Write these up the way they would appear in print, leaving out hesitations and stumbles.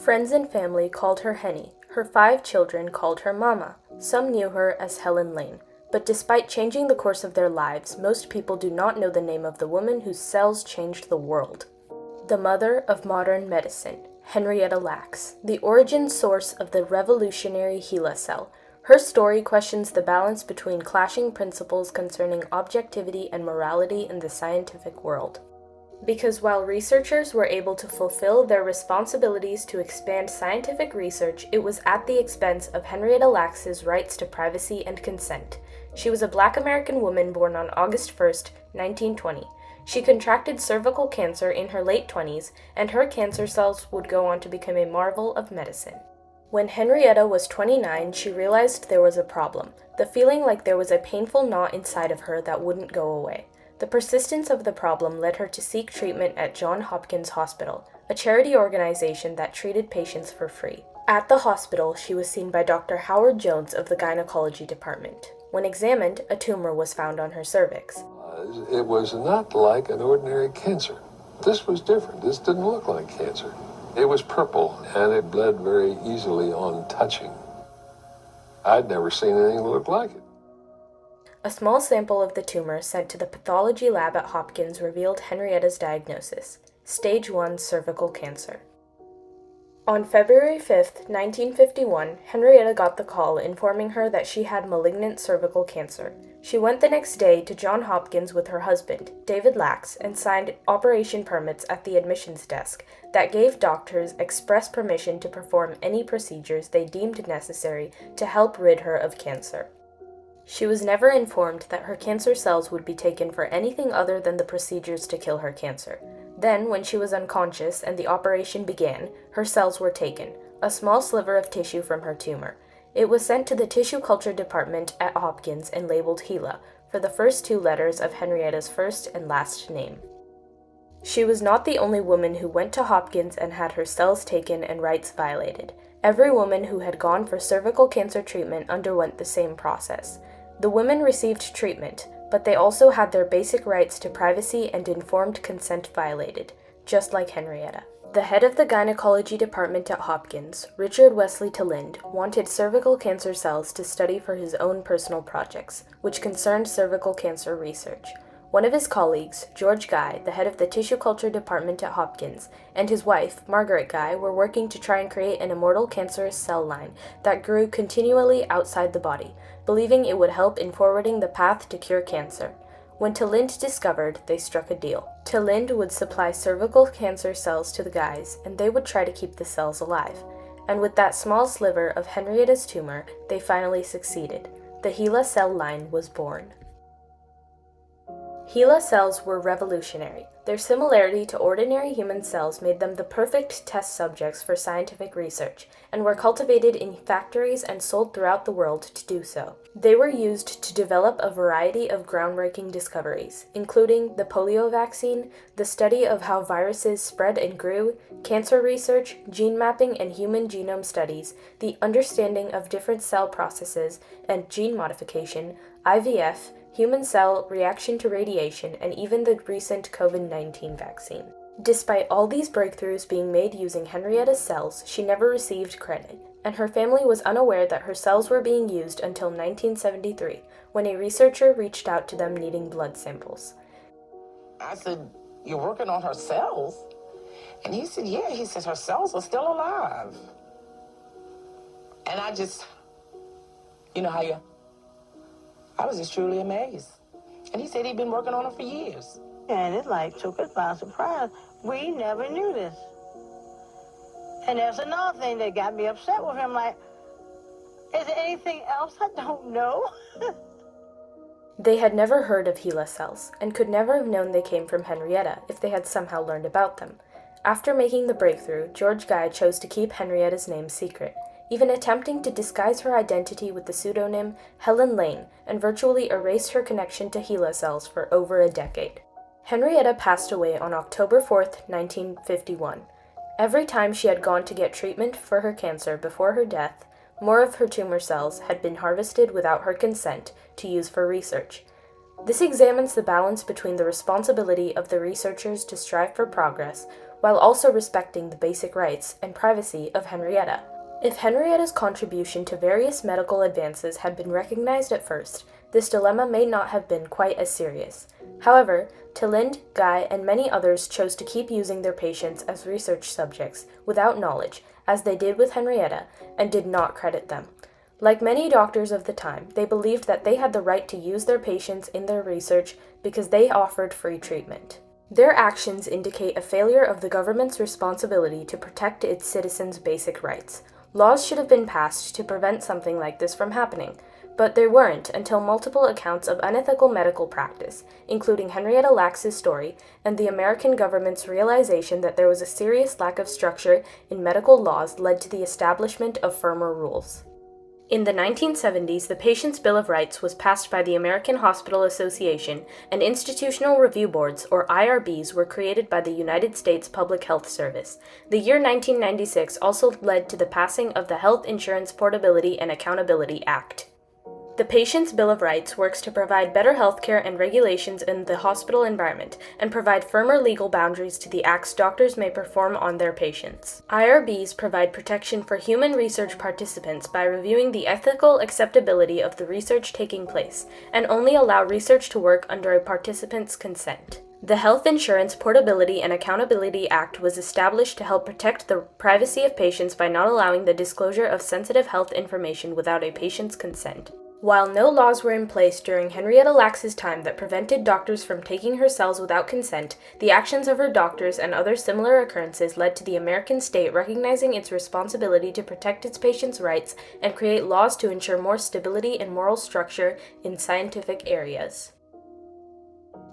Friends and family called her Henny. Her 5 children called her Mama. Some knew her as Helen Lane. But despite changing the course of their lives, most people do not know the name of the woman whose cells changed the world. The mother of modern medicine, Henrietta Lacks, the origin source of the revolutionary HeLa cell. Her story questions the balance between clashing principles concerning objectivity and morality in the scientific world. Because while researchers were able to fulfill their responsibilities to expand scientific research, it was at the expense of Henrietta Lacks's rights to privacy and consent. She was a Black American woman born on August 1, 1920. She contracted cervical cancer in her late 20s, and her cancer cells would go on to become a marvel of medicine. When Henrietta was 29, she realized there was a problem, the feeling like there was a painful knot inside of her that wouldn't go away. The persistence of the problem led her to seek treatment at Johns Hopkins Hospital, a charity organization that treated patients for free. At the hospital, she was seen by Dr. Howard Jones of the gynecology department. When examined, a tumor was found on her cervix. It was not like an ordinary cancer. This was different. This didn't look like cancer. It was purple, and it bled very easily on touching. I'd never seen anything that looked like it. A small sample of the tumor sent to the pathology lab at Hopkins revealed Henrietta's diagnosis: stage 1 cervical cancer. On February 5, 1951, Henrietta got the call informing her that she had malignant cervical cancer. She went the next day to Johns Hopkins with her husband, David Lacks, and signed operation permits at the admissions desk that gave doctors express permission to perform any procedures they deemed necessary to help rid her of cancer. She was never informed that her cancer cells would be taken for anything other than the procedures to kill her cancer. Then, when she was unconscious and the operation began, her cells were taken, a small sliver of tissue from her tumor. It was sent to the tissue culture department at Hopkins and labeled HeLa, for the first 2 letters of Henrietta's first and last name. She was not the only woman who went to Hopkins and had her cells taken and rights violated. Every woman who had gone for cervical cancer treatment underwent the same process. The women received treatment, but they also had their basic rights to privacy and informed consent violated, just like Henrietta. The head of the gynecology department at Hopkins, Richard Wesley Talind, wanted cervical cancer cells to study for his own personal projects, which concerned cervical cancer research. One of his colleagues, George Guy, the head of the tissue culture department at Hopkins, and his wife, Margaret Guy, were working to try and create an immortal cancerous cell line that grew continually outside the body, believing it would help in forwarding the path to cure cancer. When Talind discovered, they struck a deal. Talind would supply cervical cancer cells to the Guys, and they would try to keep the cells alive. And with that small sliver of Henrietta's tumor, they finally succeeded. The HeLa cell line was born. HeLa cells were revolutionary. Their similarity to ordinary human cells made them the perfect test subjects for scientific research, and were cultivated in factories and sold throughout the world to do so. They were used to develop a variety of groundbreaking discoveries, including the polio vaccine, the study of how viruses spread and grew, cancer research, gene mapping and human genome studies, the understanding of different cell processes and gene modification, IVF, human cell reaction to radiation, and even the recent COVID-19 vaccine. Despite all these breakthroughs being made using Henrietta's cells, she never received credit, and her family was unaware that her cells were being used until 1973, when a researcher reached out to them needing blood samples. I said, "You're working on her cells?" And he said, "Yeah." He said, "Her cells are still alive." And I just, you know how I was just truly amazed. And he said he'd been working on it for years. And it took us by surprise. We never knew this. And there's another thing that got me upset with him, is there anything else I don't know? They had never heard of HeLa cells, and could never have known they came from Henrietta if they had somehow learned about them. After making the breakthrough, George Guy chose to keep Henrietta's name secret, even attempting to disguise her identity with the pseudonym Helen Lane, and virtually erase her connection to HeLa cells for over a decade. Henrietta passed away on October 4, 1951. Every time she had gone to get treatment for her cancer before her death, more of her tumor cells had been harvested without her consent to use for research. This examines the balance between the responsibility of the researchers to strive for progress, while also respecting the basic rights and privacy of Henrietta. If Henrietta's contribution to various medical advances had been recognized at first, this dilemma may not have been quite as serious. However, Talind, Guy, and many others chose to keep using their patients as research subjects without knowledge, as they did with Henrietta, and did not credit them. Like many doctors of the time, they believed that they had the right to use their patients in their research because they offered free treatment. Their actions indicate a failure of the government's responsibility to protect its citizens' basic rights. Laws should have been passed to prevent something like this from happening, but they weren't until multiple accounts of unethical medical practice, including Henrietta Lacks's story and the American government's realization that there was a serious lack of structure in medical laws, led to the establishment of firmer rules. In the 1970s, the Patient's Bill of Rights was passed by the American Hospital Association, and institutional review boards, or IRBs, were created by the United States Public Health Service. The year 1996 also led to the passing of the Health Insurance Portability and Accountability Act. The Patient's Bill of Rights works to provide better healthcare and regulations in the hospital environment and provide firmer legal boundaries to the acts doctors may perform on their patients. IRBs provide protection for human research participants by reviewing the ethical acceptability of the research taking place, and only allow research to work under a participant's consent. The Health Insurance Portability and Accountability Act was established to help protect the privacy of patients by not allowing the disclosure of sensitive health information without a patient's consent. While no laws were in place during Henrietta Lacks's time that prevented doctors from taking her cells without consent, the actions of her doctors and other similar occurrences led to the American state recognizing its responsibility to protect its patients' rights and create laws to ensure more stability and moral structure in scientific areas.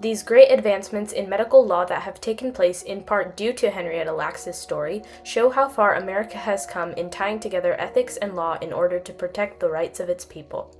These great advancements in medical law that have taken place in part due to Henrietta Lacks's story show how far America has come in tying together ethics and law in order to protect the rights of its people.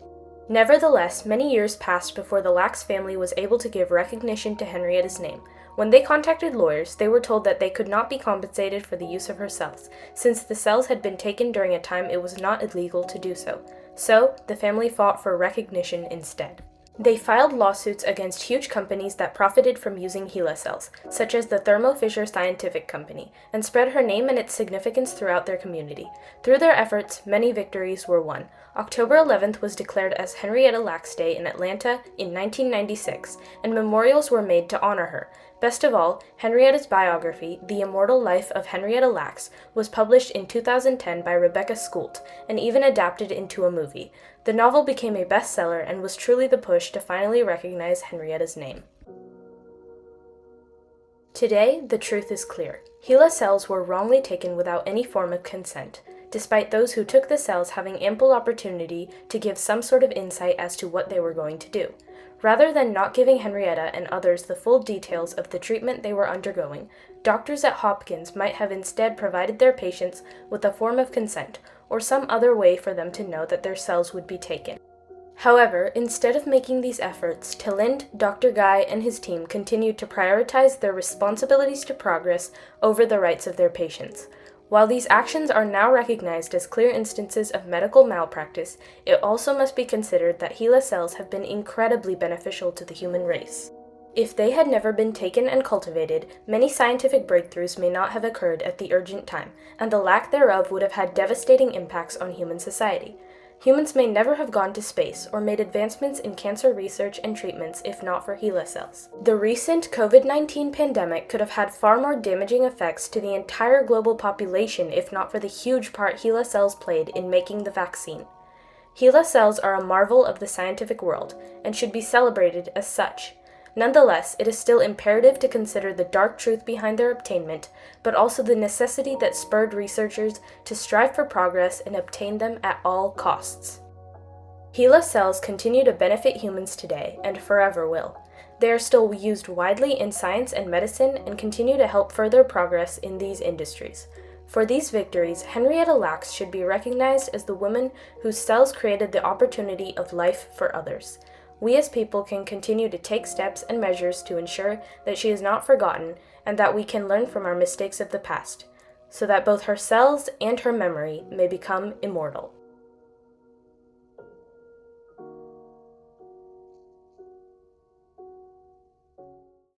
Nevertheless, many years passed before the Lacks family was able to give recognition to Henrietta's name. When they contacted lawyers, they were told that they could not be compensated for the use of her cells, since the cells had been taken during a time it was not illegal to do so. So, the family fought for recognition instead. They filed lawsuits against huge companies that profited from using HeLa cells, such as the Thermo Fisher Scientific Company, and spread her name and its significance throughout their community. Through their efforts, many victories were won. October 11th was declared as Henrietta Lacks Day in Atlanta in 1996, and memorials were made to honor her. Best of all, Henrietta's biography, The Immortal Life of Henrietta Lacks, was published in 2010 by Rebecca Skult, and even adapted into a movie. The novel became a bestseller and was truly the push to finally recognize Henrietta's name. Today, the truth is clear. HeLa cells were wrongly taken without any form of consent, despite those who took the cells having ample opportunity to give some sort of insight as to what they were going to do. Rather than not giving Henrietta and others the full details of the treatment they were undergoing, doctors at Hopkins might have instead provided their patients with a form of consent, or some other way for them to know that their cells would be taken. However, instead of making these efforts, Talind, Dr. Guy, and his team continued to prioritize their responsibilities to progress over the rights of their patients. While these actions are now recognized as clear instances of medical malpractice, it also must be considered that HeLa cells have been incredibly beneficial to the human race. If they had never been taken and cultivated, many scientific breakthroughs may not have occurred at the urgent time, and the lack thereof would have had devastating impacts on human society. Humans may never have gone to space or made advancements in cancer research and treatments if not for HeLa cells. The recent COVID-19 pandemic could have had far more damaging effects to the entire global population if not for the huge part HeLa cells played in making the vaccine. HeLa cells are a marvel of the scientific world and should be celebrated as such. Nonetheless, it is still imperative to consider the dark truth behind their obtainment, but also the necessity that spurred researchers to strive for progress and obtain them at all costs. HeLa cells continue to benefit humans today, and forever will. They are still used widely in science and medicine and continue to help further progress in these industries. For these victories, Henrietta Lacks should be recognized as the woman whose cells created the opportunity of life for others. We as people can continue to take steps and measures to ensure that she is not forgotten and that we can learn from our mistakes of the past, so that both her cells and her memory may become immortal.